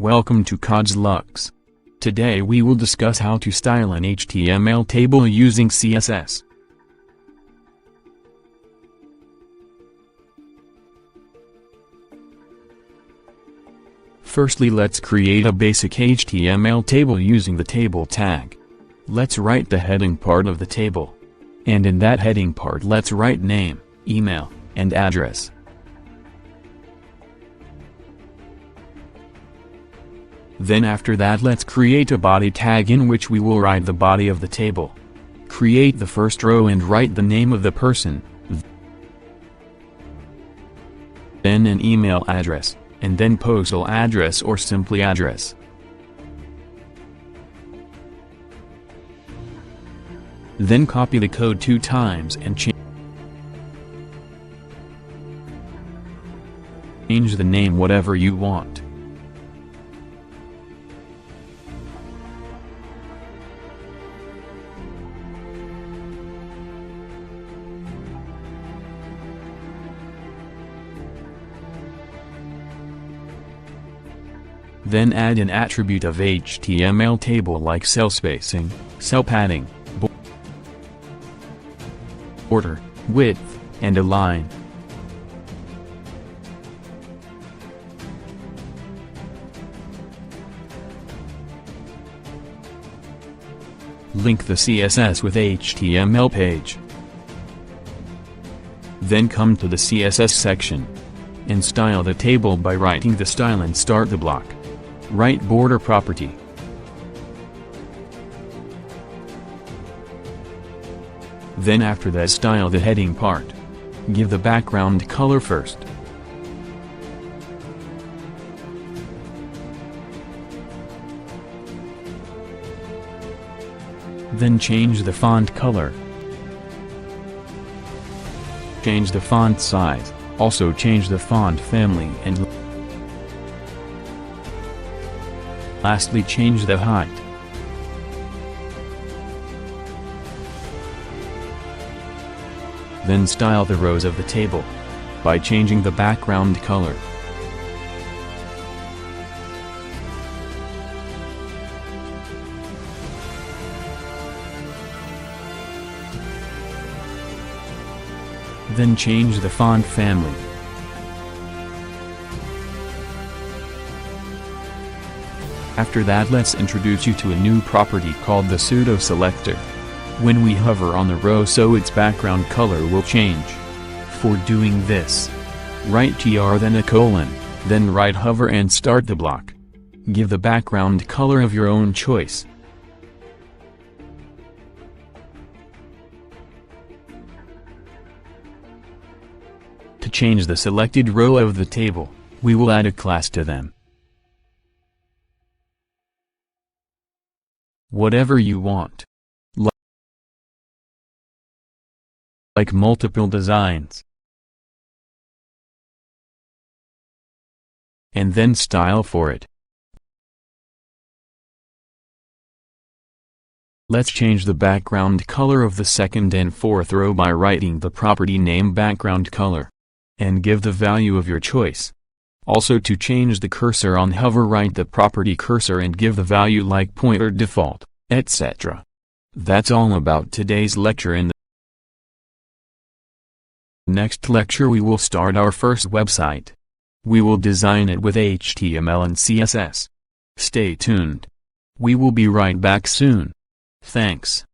Welcome to Codezlux. Today we will discuss how to style an HTML table using CSS. Firstly, let's create a basic HTML table using the table tag. Let's write the heading part of the table. And in that heading part let's write name, email, and address. Then after that let's create a body tag in which we will write the body of the table. Create the first row and write the name of the person, then an email address, and then postal address or simply address. Then copy the code 2 times and change the name whatever you want. Then add an attribute of HTML table like cell spacing, cell padding, border, width, and align. Link the CSS with HTML page. Then come to the CSS section and style the table by writing the style and start the block. Write border property. Then after that style the heading part. Give the background color first. Then change the font color. Change the font size, also change the font family and lastly change the height. Then style the rows of the table by changing the background color. Then change the font family. After that let's introduce you to a new property called the pseudo selector. When we hover on the row so its background color will change. For doing this, write tr then a colon, then write hover and start the block. Give the background color of your own choice. To change the selected row of the table, we will add a class to them. Whatever you want. Like multiple designs. And then style for it. Let's change the background color of the second and fourth row by writing the property name background color. And give the value of your choice. Also to change the cursor on hover write the property cursor and give the value like pointer default, etc. That's all about today's lecture. In the next lecture we will start our first website. We will design it with HTML and CSS. Stay tuned. We will be right back soon. Thanks.